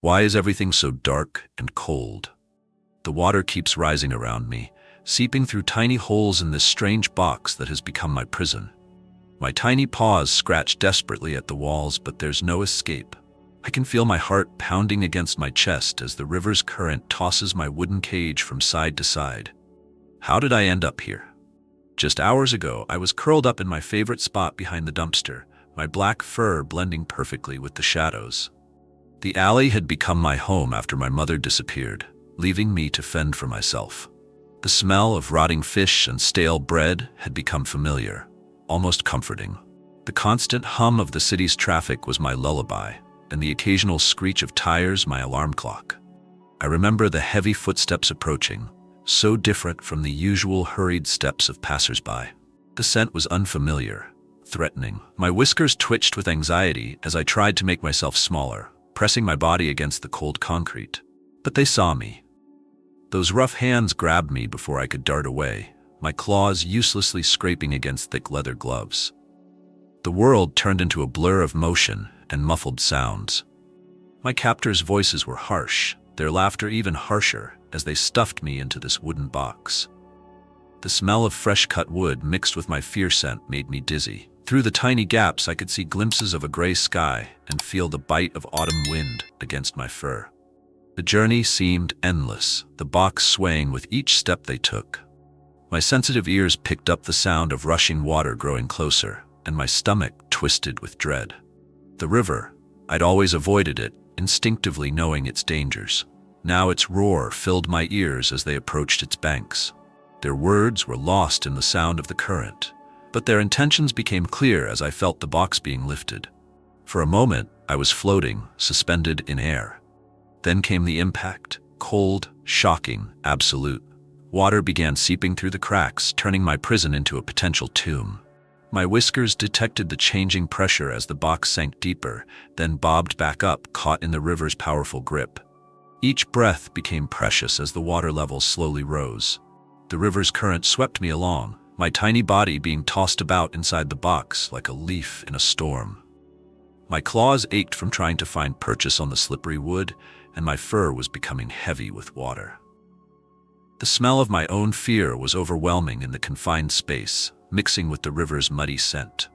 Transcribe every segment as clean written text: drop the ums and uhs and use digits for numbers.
Why is everything so dark and cold? The water keeps rising around me, seeping through tiny holes in this strange box that has become my prison. My tiny paws scratch desperately at the walls, but there's no escape. I can feel my heart pounding against my chest as the river's current tosses my wooden cage from side to side. How did I end up here? Just hours ago, I was curled up in my favorite spot behind the dumpster, my black fur blending perfectly with the shadows. The alley had become my home after my mother disappeared, leaving me to fend for myself. The smell of rotting fish and stale bread had become familiar, almost comforting. The constant hum of the city's traffic was my lullaby, and the occasional screech of tires my alarm clock. I remember the heavy footsteps approaching, so different from the usual hurried steps of passers-by. The scent was unfamiliar, threatening. My whiskers twitched with anxiety as I tried to make myself smaller, pressing my body against the cold concrete. But they saw me. Those rough hands grabbed me before I could dart away, my claws uselessly scraping against thick leather gloves. The world turned into a blur of motion and muffled sounds. My captors' voices were harsh, their laughter even harsher as they stuffed me into this wooden box. The smell of fresh-cut wood mixed with my fear scent made me dizzy. Through the tiny gaps, I could see glimpses of a gray sky and feel the bite of autumn wind against my fur. The journey seemed endless, the box swaying with each step they took. My sensitive ears picked up the sound of rushing water growing closer, and my stomach twisted with dread. The river, I'd always avoided it, instinctively knowing its dangers. Now its roar filled my ears as they approached its banks. Their words were lost in the sound of the current, but their intentions became clear as I felt the box being lifted. For a moment, I was floating, suspended in air. Then came the impact, cold, shocking, absolute. Water began seeping through the cracks, turning my prison into a potential tomb. My whiskers detected the changing pressure as the box sank deeper, then bobbed back up, caught in the river's powerful grip. Each breath became precious as the water level slowly rose. The river's current swept me along, my tiny body being tossed about inside the box like a leaf in a storm. My claws ached from trying to find purchase on the slippery wood, and my fur was becoming heavy with water. The smell of my own fear was overwhelming in the confined space, mixing with the river's muddy scent.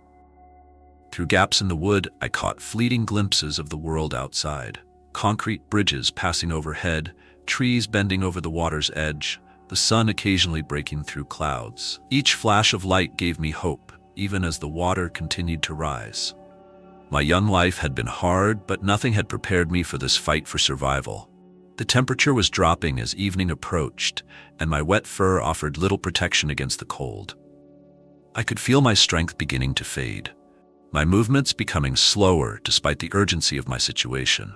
Through gaps in the wood, I caught fleeting glimpses of the world outside. Concrete bridges passing overhead, trees bending over the water's edge, the sun occasionally breaking through clouds. Each flash of light gave me hope, even as the water continued to rise. My young life had been hard, but nothing had prepared me for this fight for survival. The temperature was dropping as evening approached, and my wet fur offered little protection against the cold. I could feel my strength beginning to fade, my movements becoming slower despite the urgency of my situation.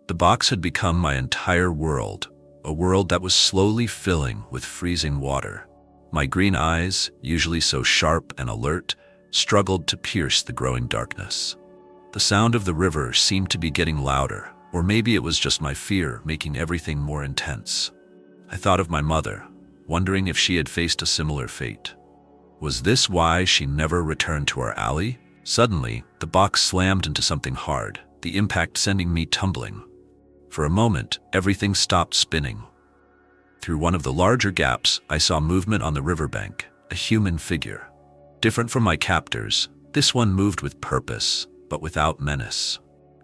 The box had become my entire world, a world that was slowly filling with freezing water. My green eyes, usually so sharp and alert, struggled to pierce the growing darkness. The sound of the river seemed to be getting louder, or maybe it was just my fear making everything more intense. I thought of my mother, wondering if she had faced a similar fate. Was this why she never returned to our alley? Suddenly, the box slammed into something hard, the impact sending me tumbling. For a moment, everything stopped spinning. Through one of the larger gaps, I saw movement on the riverbank, a human figure. Different from my captors, this one moved with purpose, but without menace.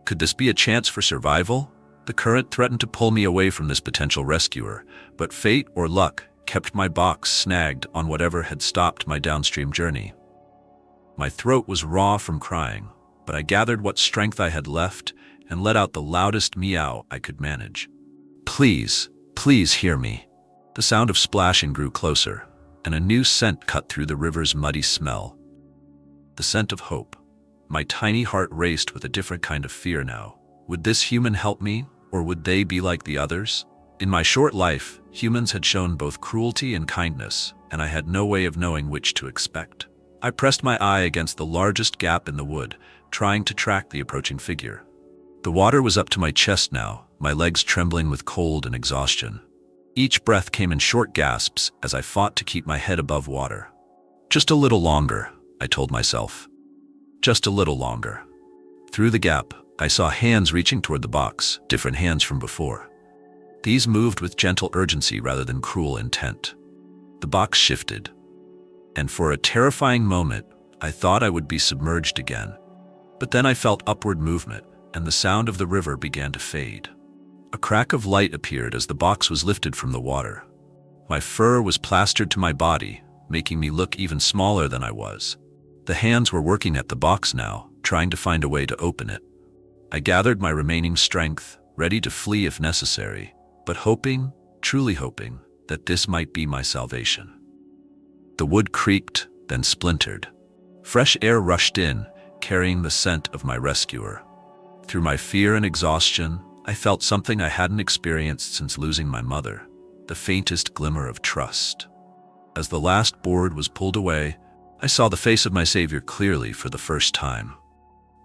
Could this be a chance for survival? The current threatened to pull me away from this potential rescuer, but fate or luck kept my box snagged on whatever had stopped my downstream journey. My throat was raw from crying, but I gathered what strength I had left and let out the loudest meow I could manage. Please, please hear me. The sound of splashing grew closer, and a new scent cut through the river's muddy smell. The scent of hope. My tiny heart raced with a different kind of fear now. Would this human help me, or would they be like the others? In my short life, humans had shown both cruelty and kindness, and I had no way of knowing which to expect. I pressed my eye against the largest gap in the wood, trying to track the approaching figure. The water was up to my chest now, my legs trembling with cold and exhaustion. Each breath came in short gasps as I fought to keep my head above water. Just a little longer, I told myself. Just a little longer. Through the gap, I saw hands reaching toward the box, different hands from before. These moved with gentle urgency rather than cruel intent. The box shifted, and for a terrifying moment, I thought I would be submerged again. But then I felt upward movement, and the sound of the river began to fade. A crack of light appeared as the box was lifted from the water. My fur was plastered to my body, making me look even smaller than I was. The hands were working at the box now, trying to find a way to open it. I gathered my remaining strength, ready to flee if necessary, but hoping, truly hoping, that this might be my salvation. The wood creaked, then splintered. Fresh air rushed in, carrying the scent of my rescuer. Through my fear and exhaustion, I felt something I hadn't experienced since losing my mother, the faintest glimmer of trust. As the last board was pulled away, I saw the face of my savior clearly for the first time.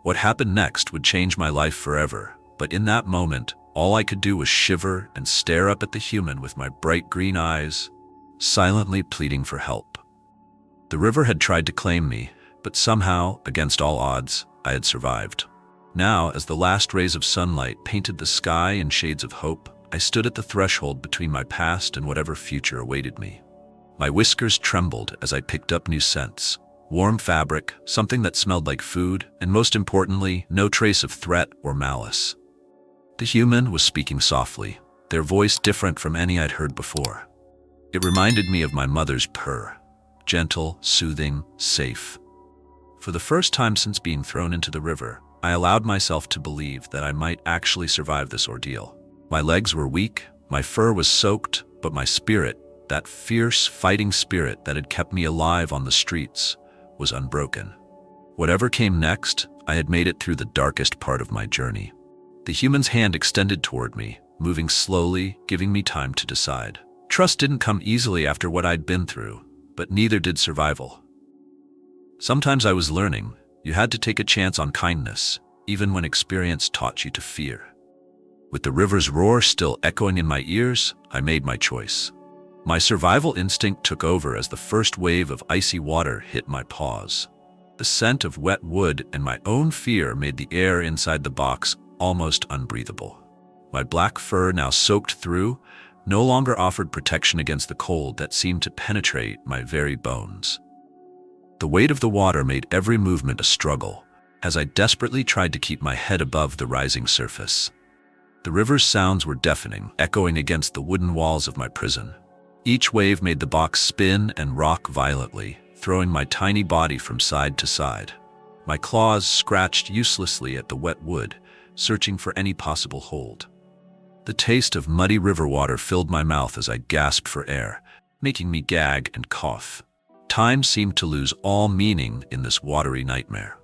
What happened next would change my life forever, but in that moment, all I could do was shiver and stare up at the human with my bright green eyes, silently pleading for help. The river had tried to claim me, but somehow, against all odds, I had survived. Now, as the last rays of sunlight painted the sky in shades of hope, I stood at the threshold between my past and whatever future awaited me. My whiskers trembled as I picked up new scents. Warm fabric, something that smelled like food, and most importantly, no trace of threat or malice. The human was speaking softly, their voice different from any I'd heard before. It reminded me of my mother's purr, gentle, soothing, safe. For the first time since being thrown into the river, I allowed myself to believe that I might actually survive this ordeal. My legs were weak, my fur was soaked, but my spirit, that fierce, fighting spirit that had kept me alive on the streets, was unbroken. Whatever came next, I had made it through the darkest part of my journey. The human's hand extended toward me, moving slowly, giving me time to decide. Trust didn't come easily after what I'd been through, but neither did survival. Sometimes I was learning, you had to take a chance on kindness, even when experience taught you to fear. With the river's roar still echoing in my ears, I made my choice. My survival instinct took over as the first wave of icy water hit my paws. The scent of wet wood and my own fear made the air inside the box almost unbreathable. My black fur, now soaked through, no longer offered protection against the cold that seemed to penetrate my very bones. The weight of the water made every movement a struggle, as I desperately tried to keep my head above the rising surface. The river's sounds were deafening, echoing against the wooden walls of my prison. Each wave made the box spin and rock violently, throwing my tiny body from side to side. My claws scratched uselessly at the wet wood, searching for any possible hold. The taste of muddy river water filled my mouth as I gasped for air, making me gag and cough. Time seemed to lose all meaning in this watery nightmare.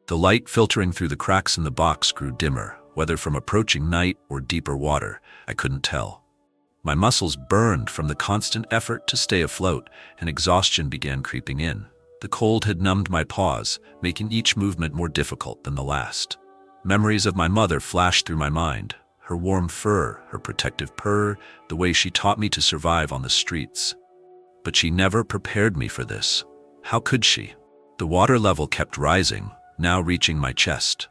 The light filtering through the cracks in the box grew dimmer, whether from approaching night or deeper water, I couldn't tell. My muscles burned from the constant effort to stay afloat, and exhaustion began creeping in. The cold had numbed my paws, making each movement more difficult than the last. Memories of my mother flashed through my mind, her warm fur, her protective purr, the way she taught me to survive on the streets. But she never prepared me for this. How could she? The water level kept rising, now reaching my chest.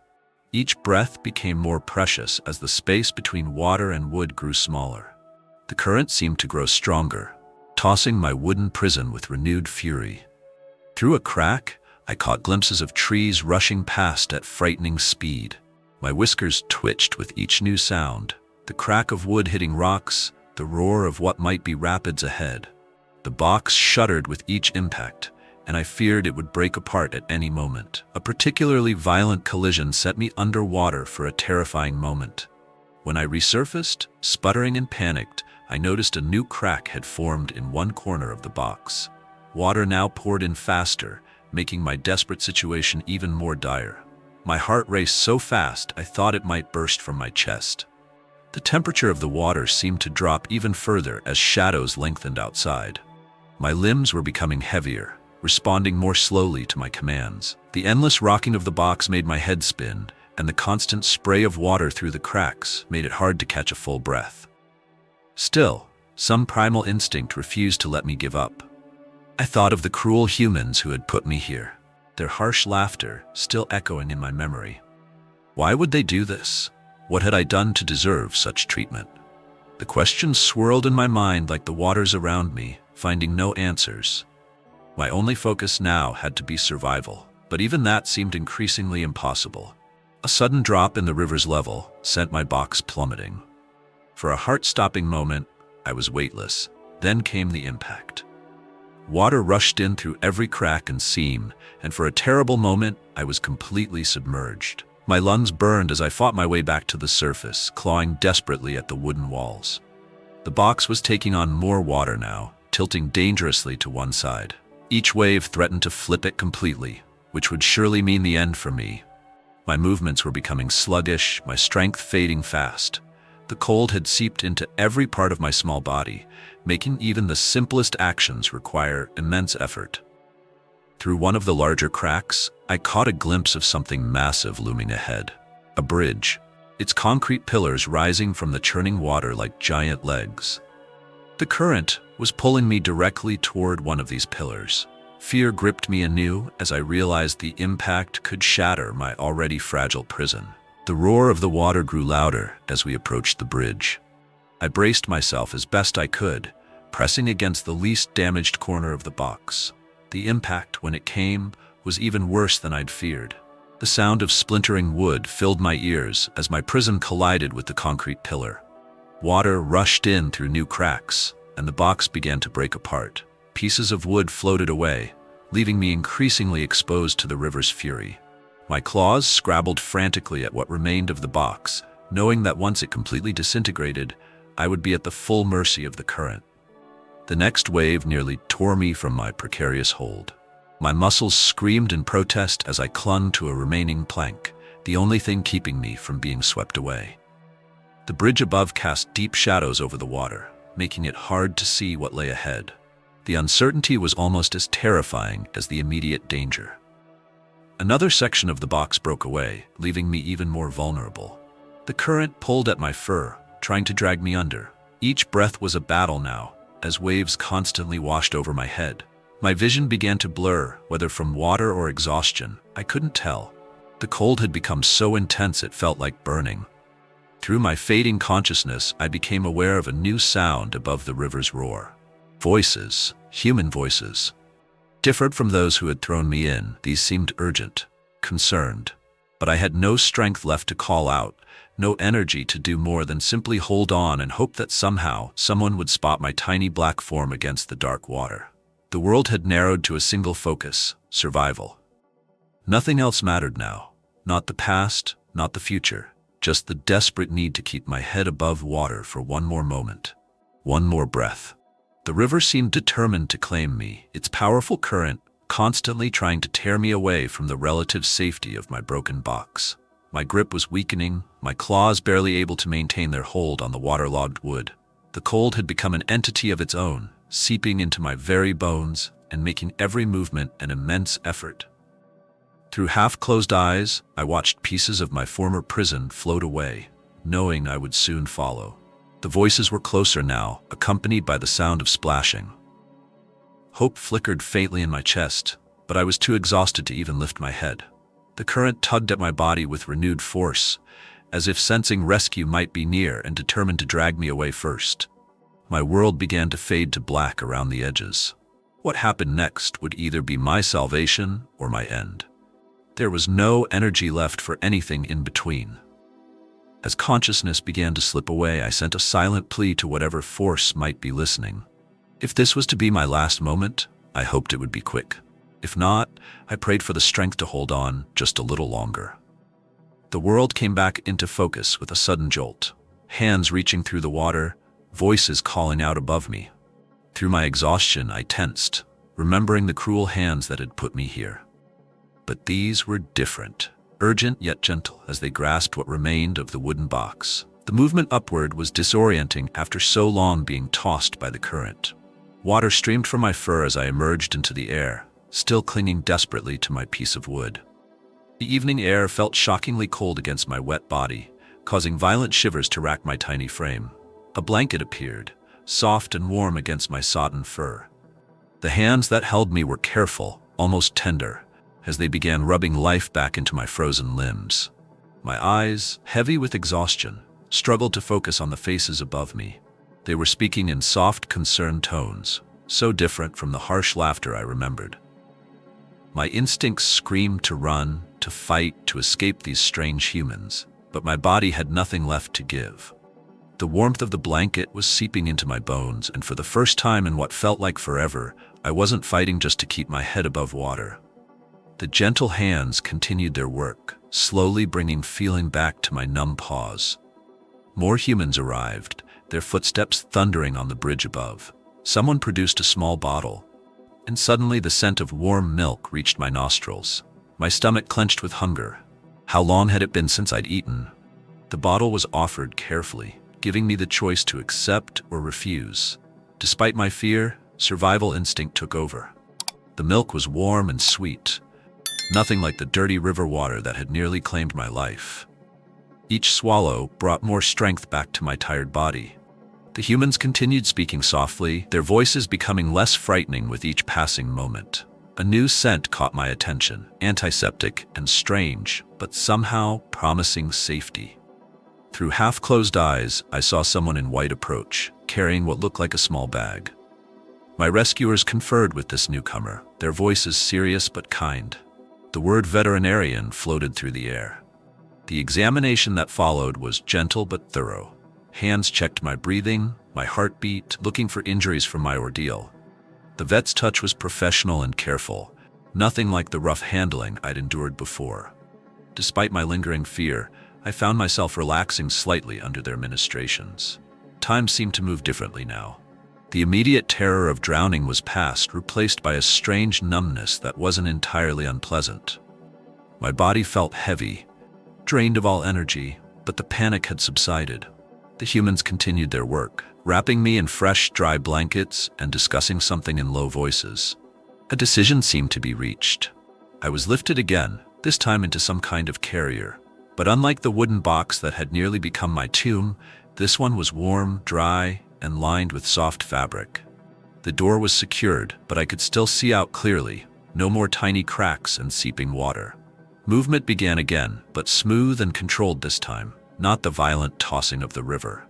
Each breath became more precious as the space between water and wood grew smaller. The current seemed to grow stronger, tossing my wooden prison with renewed fury. Through a crack, I caught glimpses of trees rushing past at frightening speed. My whiskers twitched with each new sound, the crack of wood hitting rocks, the roar of what might be rapids ahead. The box shuddered with each impact, and I feared it would break apart at any moment. A particularly violent collision set me underwater for a terrifying moment. When I resurfaced, sputtering and panicked, I noticed a new crack had formed in one corner of the box. Water now poured in faster, making my desperate situation even more dire. My heart raced so fast I thought it might burst from my chest. The temperature of the water seemed to drop even further as shadows lengthened outside. My limbs were becoming heavier, responding more slowly to my commands. The endless rocking of the box made my head spin, and the constant spray of water through the cracks made it hard to catch a full breath. Still, some primal instinct refused to let me give up. I thought of the cruel humans who had put me here, their harsh laughter still echoing in my memory. Why would they do this? What had I done to deserve such treatment? The questions swirled in my mind like the waters around me, finding no answers. My only focus now had to be survival, but even that seemed increasingly impossible. A sudden drop in the river's level sent my box plummeting. For a heart-stopping moment, I was weightless. Then came the impact. Water rushed in through every crack and seam, and for a terrible moment, I was completely submerged. My lungs burned as I fought my way back to the surface, clawing desperately at the wooden walls. The box was taking on more water now, tilting dangerously to one side. Each wave threatened to flip it completely, which would surely mean the end for me. My movements were becoming sluggish, my strength fading fast. The cold had seeped into every part of my small body, making even the simplest actions require immense effort. Through one of the larger cracks, I caught a glimpse of something massive looming ahead. A bridge, its concrete pillars rising from the churning water like giant legs. The current was pulling me directly toward one of these pillars. Fear gripped me anew as I realized the impact could shatter my already fragile prison. The roar of the water grew louder as we approached the bridge. I braced myself as best I could, pressing against the least damaged corner of the box. The impact, when it came, was even worse than I'd feared. The sound of splintering wood filled my ears as my prison collided with the concrete pillar. Water rushed in through new cracks, and the box began to break apart. Pieces of wood floated away, leaving me increasingly exposed to the river's fury. My claws scrabbled frantically at what remained of the box, knowing that once it completely disintegrated, I would be at the full mercy of the current. The next wave nearly tore me from my precarious hold. My muscles screamed in protest as I clung to a remaining plank, the only thing keeping me from being swept away. The bridge above cast deep shadows over the water, making it hard to see what lay ahead. The uncertainty was almost as terrifying as the immediate danger. Another section of the box broke away, leaving me even more vulnerable. The current pulled at my fur, trying to drag me under. Each breath was a battle now, as waves constantly washed over my head. My vision began to blur, whether from water or exhaustion. I couldn't tell. The cold had become so intense it felt like burning. Through my fading consciousness, I became aware of a new sound above the river's roar. Voices, human voices. Different from those who had thrown me in, these seemed urgent, concerned. But I had no strength left to call out, no energy to do more than simply hold on and hope that somehow someone would spot my tiny black form against the dark water. The world had narrowed to a single focus: survival. Nothing else mattered now. Not the past, not the future. Just the desperate need to keep my head above water for one more moment. One more breath. The river seemed determined to claim me, its powerful current constantly trying to tear me away from the relative safety of my broken box. My grip was weakening, my claws barely able to maintain their hold on the waterlogged wood. The cold had become an entity of its own, seeping into my very bones and making every movement an immense effort. Through half-closed eyes, I watched pieces of my former prison float away, knowing I would soon follow. The voices were closer now, accompanied by the sound of splashing. Hope flickered faintly in my chest, but I was too exhausted to even lift my head. The current tugged at my body with renewed force, as if sensing rescue might be near and determined to drag me away first. My world began to fade to black around the edges. What happened next would either be my salvation or my end. There was no energy left for anything in between. As consciousness began to slip away, I sent a silent plea to whatever force might be listening. If this was to be my last moment, I hoped it would be quick. If not, I prayed for the strength to hold on just a little longer. The world came back into focus with a sudden jolt. Hands reaching through the water, voices calling out above me. Through my exhaustion, I tensed, remembering the cruel hands that had put me here. But these were different, urgent yet gentle as they grasped what remained of the wooden box. The movement upward was disorienting after so long being tossed by the current. Water streamed from my fur as I emerged into the air, still clinging desperately to my piece of wood. The evening air felt shockingly cold against my wet body, causing violent shivers to rack my tiny frame. A blanket appeared, soft and warm against my sodden fur. The hands that held me were careful, almost tender, as they began rubbing life back into my frozen limbs. My eyes, heavy with exhaustion, struggled to focus on the faces above me. They were speaking in soft, concerned tones, so different from the harsh laughter I remembered. My instincts screamed to run, to fight, to escape these strange humans, but my body had nothing left to give. The warmth of the blanket was seeping into my bones, and for the first time in what felt like forever, I wasn't fighting just to keep my head above water. The gentle hands continued their work, slowly bringing feeling back to my numb paws. More humans arrived, their footsteps thundering on the bridge above. Someone produced a small bottle, and suddenly the scent of warm milk reached my nostrils. My stomach clenched with hunger. How long had it been since I'd eaten? The bottle was offered carefully, giving me the choice to accept or refuse. Despite my fear, survival instinct took over. The milk was warm and sweet, nothing like the dirty river water that had nearly claimed my life. Each swallow brought more strength back to my tired body. The humans continued speaking softly, their voices becoming less frightening with each passing moment. A new scent caught my attention, antiseptic and strange, but somehow promising safety. Through half-closed eyes, I saw someone in white approach, carrying what looked like a small bag. My rescuers conferred with this newcomer, their voices serious but kind. The word veterinarian floated through the air. The examination that followed was gentle but thorough. Hands checked my breathing, my heartbeat, looking for injuries from my ordeal. The vet's touch was professional and careful, nothing like the rough handling I'd endured before. Despite my lingering fear, I found myself relaxing slightly under their ministrations. Time seemed to move differently now. The immediate terror of drowning was past, replaced by a strange numbness that wasn't entirely unpleasant. My body felt heavy, drained of all energy, but the panic had subsided. The humans continued their work, wrapping me in fresh, dry blankets and discussing something in low voices. A decision seemed to be reached. I was lifted again, this time into some kind of carrier. But unlike the wooden box that had nearly become my tomb, this one was warm, dry, and lined with soft fabric. The door was secured, but I could still see out clearly, no more tiny cracks and seeping water. Movement began again, but smooth and controlled this time, not the violent tossing of the river.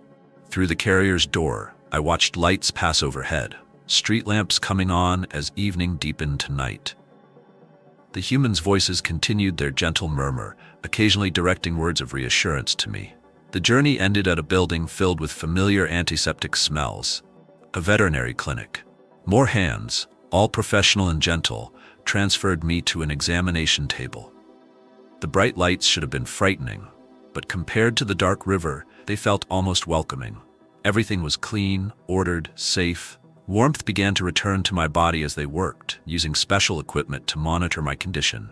Through the carrier's door, I watched lights pass overhead, street lamps coming on as evening deepened to night. The humans' voices continued their gentle murmur, occasionally directing words of reassurance to me. The journey ended at a building filled with familiar antiseptic smells, a veterinary clinic. More hands, all professional and gentle, transferred me to an examination table. The bright lights should have been frightening, but compared to the dark river, they felt almost welcoming. Everything was clean, ordered, safe. Warmth began to return to my body as they worked, using special equipment to monitor my condition.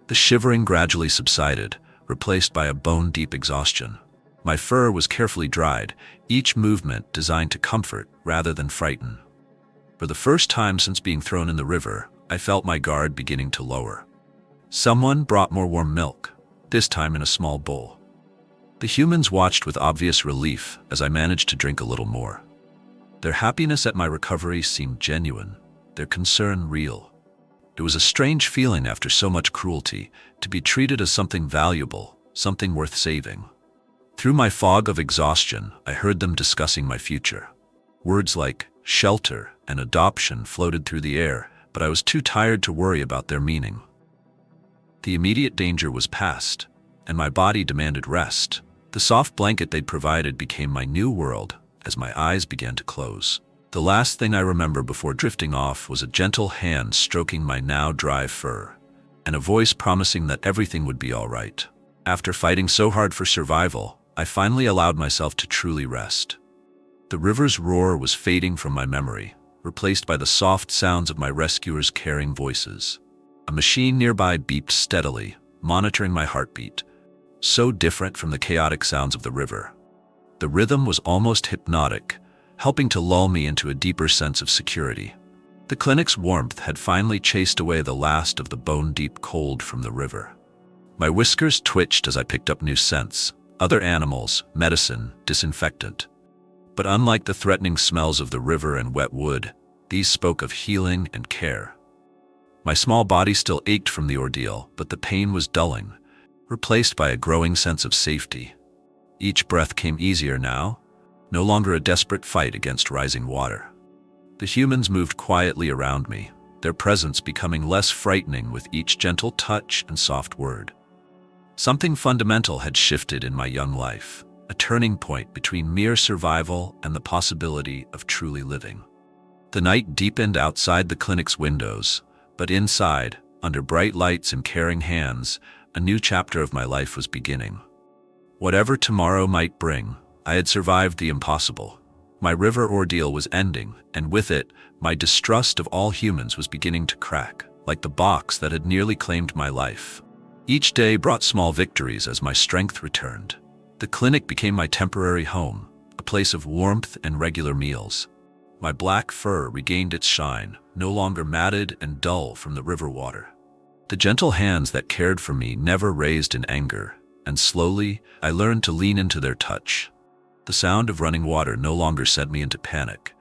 The shivering gradually subsided, replaced by a bone-deep exhaustion. My fur was carefully dried, each movement designed to comfort rather than frighten. For the first time since being thrown in the river, I felt my guard beginning to lower. Someone brought more warm milk, this time in a small bowl. The humans watched with obvious relief as I managed to drink a little more. Their happiness at my recovery seemed genuine, their concern real. It was a strange feeling after so much cruelty to be treated as something valuable, something worth saving. Through my fog of exhaustion, I heard them discussing my future. Words like shelter and adoption floated through the air, but I was too tired to worry about their meaning. The immediate danger was past, and my body demanded rest. The soft blanket they'd provided became my new world as my eyes began to close. The last thing I remember before drifting off was a gentle hand stroking my now dry fur, and a voice promising that everything would be all right. After fighting so hard for survival, I finally allowed myself to truly rest. The river's roar was fading from my memory, replaced by the soft sounds of my rescuers' caring voices. A machine nearby beeped steadily, monitoring my heartbeat, so different from the chaotic sounds of the river. The rhythm was almost hypnotic, helping to lull me into a deeper sense of security. The clinic's warmth had finally chased away the last of the bone-deep cold from the river. My whiskers twitched as I picked up new scents, other animals, medicine, disinfectant. But unlike the threatening smells of the river and wet wood, these spoke of healing and care. My small body still ached from the ordeal, but the pain was dulling, replaced by a growing sense of safety. Each breath came easier now, no longer a desperate fight against rising water. The humans moved quietly around me, their presence becoming less frightening with each gentle touch and soft word. Something fundamental had shifted in my young life, a turning point between mere survival and the possibility of truly living. The night deepened outside the clinic's windows, but inside, under bright lights and caring hands, a new chapter of my life was beginning. Whatever tomorrow might bring, I had survived the impossible. My river ordeal was ending, and with it, my distrust of all humans was beginning to crack, like the box that had nearly claimed my life. Each day brought small victories as my strength returned. The clinic became my temporary home, a place of warmth and regular meals. My black fur regained its shine, no longer matted and dull from the river water. The gentle hands that cared for me never raised in anger, and slowly, I learned to lean into their touch. The sound of running water no longer sent me into panic,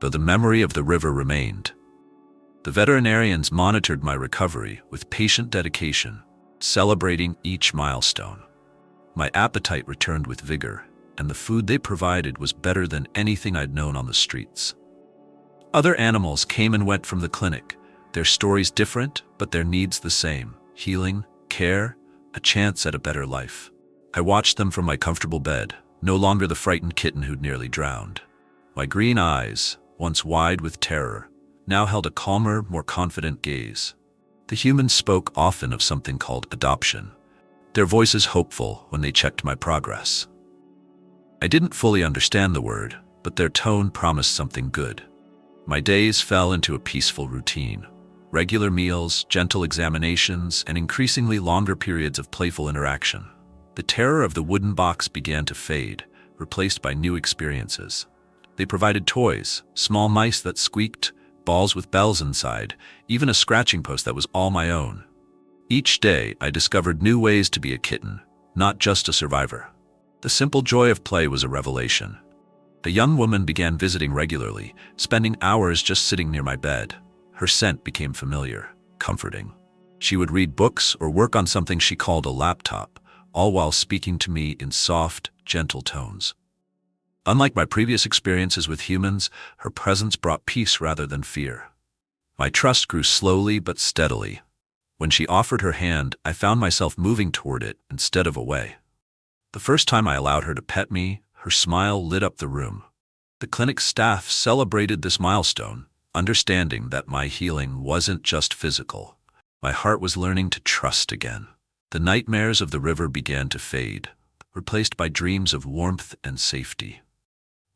though the memory of the river remained. The veterinarians monitored my recovery with patient dedication, celebrating each milestone. My appetite returned with vigor, and the food they provided was better than anything I'd known on the streets. Other animals came and went from the clinic, their stories different, but their needs the same: healing, care, a chance at a better life. I watched them from my comfortable bed, no longer the frightened kitten who'd nearly drowned. My green eyes, once wide with terror, now held a calmer, more confident gaze. The humans spoke often of something called adoption, their voices hopeful when they checked my progress. I didn't fully understand the word, but their tone promised something good. My days fell into a peaceful routine. Regular meals, gentle examinations, and increasingly longer periods of playful interaction. The terror of the wooden box began to fade, replaced by new experiences. They provided toys, small mice that squeaked, balls with bells inside, even a scratching post that was all my own. Each day, I discovered new ways to be a kitten, not just a survivor. The simple joy of play was a revelation. The young woman began visiting regularly, spending hours just sitting near my bed. Her scent became familiar, comforting. She would read books or work on something she called a laptop, all while speaking to me in soft, gentle tones. Unlike my previous experiences with humans, her presence brought peace rather than fear. My trust grew slowly but steadily. When she offered her hand, I found myself moving toward it instead of away. The first time I allowed her to pet me, her smile lit up the room. The clinic staff celebrated this milestone, understanding that my healing wasn't just physical. My heart was learning to trust again. The nightmares of the river began to fade, replaced by dreams of warmth and safety.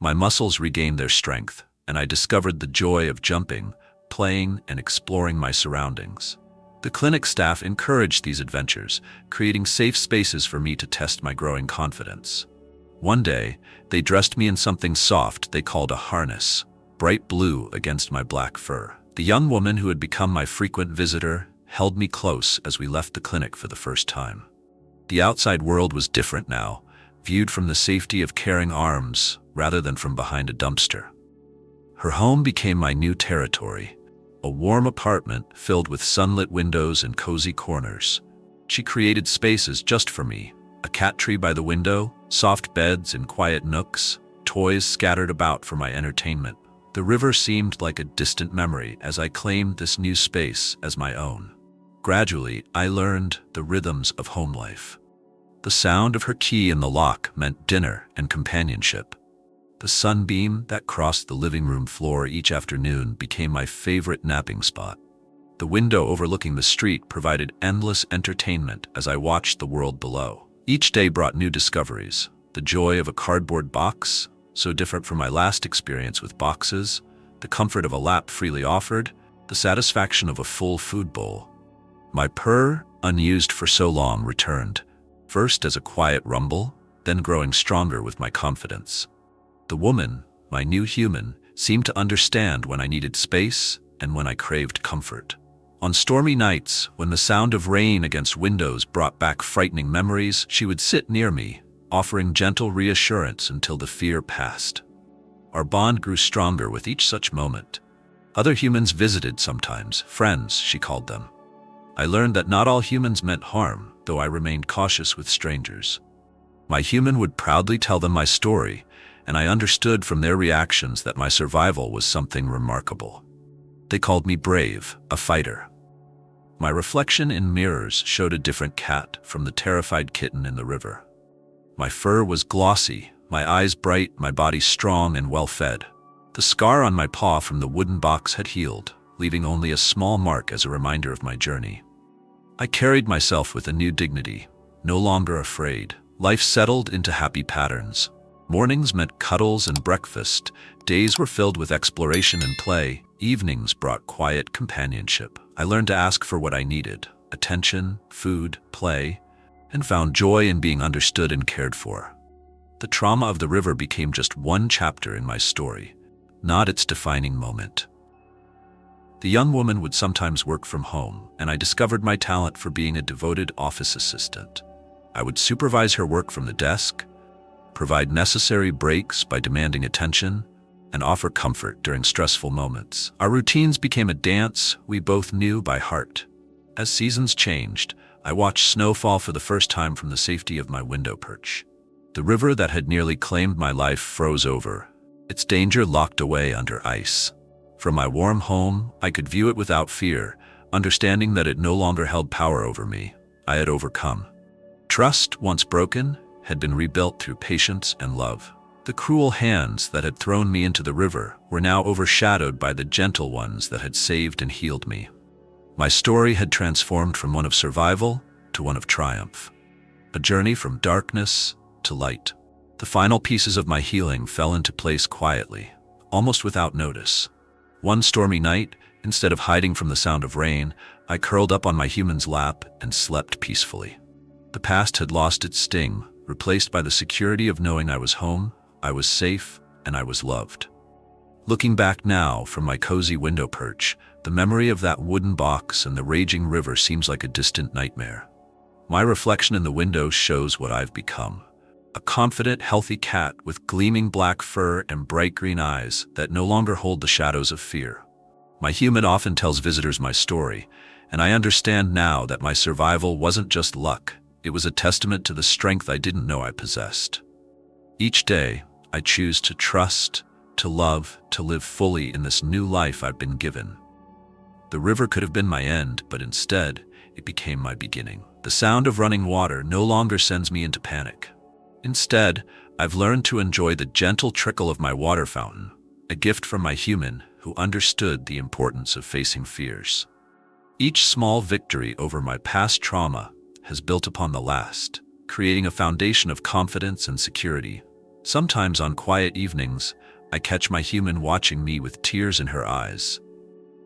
My muscles regained their strength, and I discovered the joy of jumping, playing, and exploring my surroundings. The clinic staff encouraged these adventures, creating safe spaces for me to test my growing confidence. One day, they dressed me in something soft they called a harness, bright blue against my black fur. The young woman who had become my frequent visitor held me close as we left the clinic for the first time. The outside world was different now, viewed from the safety of caring arms rather than from behind a dumpster. Her home became my new territory, a warm apartment filled with sunlit windows and cozy corners. She created spaces just for me, a cat tree by the window, soft beds in quiet nooks, toys scattered about for my entertainment. The river seemed like a distant memory as I claimed this new space as my own. Gradually, I learned the rhythms of home life. The sound of her key in the lock meant dinner and companionship. The sunbeam that crossed the living room floor each afternoon became my favorite napping spot. The window overlooking the street provided endless entertainment as I watched the world below. Each day brought new discoveries: the joy of a cardboard box, so different from my last experience with boxes, the comfort of a lap freely offered, the satisfaction of a full food bowl. My purr, unused for so long, returned, first as a quiet rumble, then growing stronger with my confidence. The woman, my new human, seemed to understand when I needed space and when I craved comfort. On stormy nights, when the sound of rain against windows brought back frightening memories, she would sit near me, offering gentle reassurance until the fear passed. Our bond grew stronger with each such moment. Other humans visited sometimes, friends, she called them. I learned that not all humans meant harm, though I remained cautious with strangers. My human would proudly tell them my story, and I understood from their reactions that my survival was something remarkable. They called me brave, a fighter. My reflection in mirrors showed a different cat from the terrified kitten in the river. My fur was glossy, my eyes bright, my body strong and well-fed. The scar on my paw from the wooden box had healed, leaving only a small mark as a reminder of my journey. I carried myself with a new dignity, no longer afraid. Life settled into happy patterns. Mornings meant cuddles and breakfast, days were filled with exploration and play, evenings brought quiet companionship. I learned to ask for what I needed: attention, food, play, and found joy in being understood and cared for. The trauma of the river became just one chapter in my story, not its defining moment. The young woman would sometimes work from home, and I discovered my talent for being a devoted office assistant. I would supervise her work from the desk, provide necessary breaks by demanding attention, and offer comfort during stressful moments. Our routines became a dance we both knew by heart. As seasons changed, I watched snow fall for the first time from the safety of my window perch. The river that had nearly claimed my life froze over, its danger locked away under ice. From my warm home, I could view it without fear, understanding that it no longer held power over me. I had overcome. Trust, once broken, had been rebuilt through patience and love. The cruel hands that had thrown me into the river were now overshadowed by the gentle ones that had saved and healed me. My story had transformed from one of survival to one of triumph, a journey from darkness to light. The final pieces of my healing fell into place quietly, almost without notice. One stormy night, instead of hiding from the sound of rain, I curled up on my human's lap and slept peacefully. The past had lost its sting, replaced by the security of knowing I was home, I was safe, and I was loved. Looking back now from my cozy window perch, the memory of that wooden box and the raging river seems like a distant nightmare. My reflection in the window shows what I've become: a confident, healthy cat with gleaming black fur and bright green eyes that no longer hold the shadows of fear. My human often tells visitors my story, and I understand now that my survival wasn't just luck. It was a testament to the strength I didn't know I possessed. Each day, I choose to trust, to love, to live fully in this new life I've been given. The river could have been my end, but instead, it became my beginning. The sound of running water no longer sends me into panic. Instead, I've learned to enjoy the gentle trickle of my water fountain, a gift from my human who understood the importance of facing fears. Each small victory over my past trauma has built upon the last, creating a foundation of confidence and security. Sometimes on quiet evenings, I catch my human watching me with tears in her eyes.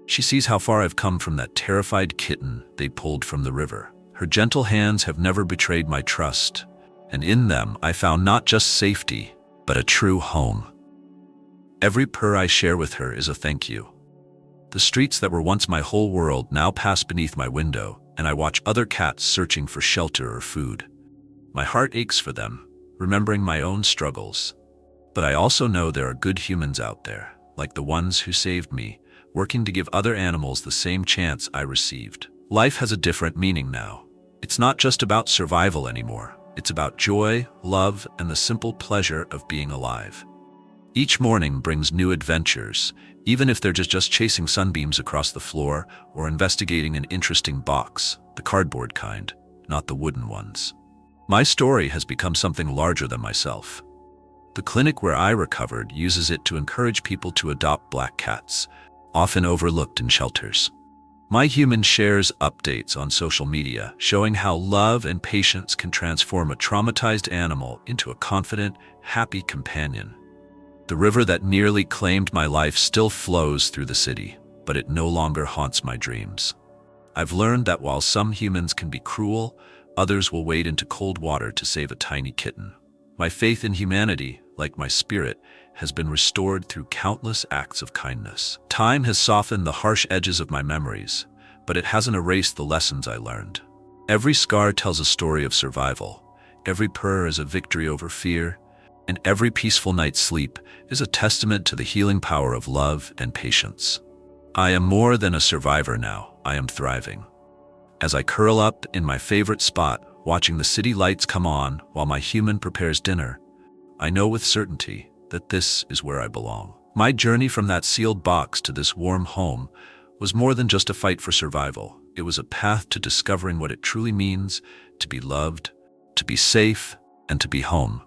She sees how far I've come from that terrified kitten they pulled from the river. Her gentle hands have never betrayed my trust, and in them I found not just safety, but a true home. Every purr I share with her is a thank you. The streets that were once my whole world now pass beneath my window, and I watch other cats searching for shelter or food. My heart aches for them, remembering my own struggles. But I also know there are good humans out there, like the ones who saved me, working to give other animals the same chance I received. Life has a different meaning now. It's not just about survival anymore. It's about joy, love, and the simple pleasure of being alive. Each morning brings new adventures, even if they're just chasing sunbeams across the floor or investigating an interesting box, the cardboard kind, not the wooden ones. My story has become something larger than myself. The clinic where I recovered uses it to encourage people to adopt black cats, often overlooked in shelters. My human shares updates on social media, showing how love and patience can transform a traumatized animal into a confident, happy companion. The river that nearly claimed my life still flows through the city, but it no longer haunts my dreams. I've learned that while some humans can be cruel, others will wade into cold water to save a tiny kitten. My faith in humanity, like my spirit, has been restored through countless acts of kindness. Time has softened the harsh edges of my memories, but it hasn't erased the lessons I learned. Every scar tells a story of survival. Every purr is a victory over fear, and every peaceful night's sleep is a testament to the healing power of love and patience. I am more than a survivor now. I am thriving. As I curl up in my favorite spot, watching the city lights come on while my human prepares dinner, I know with certainty that this is where I belong. My journey from that sealed box to this warm home was more than just a fight for survival. It was a path to discovering what it truly means to be loved, to be safe, and to be home.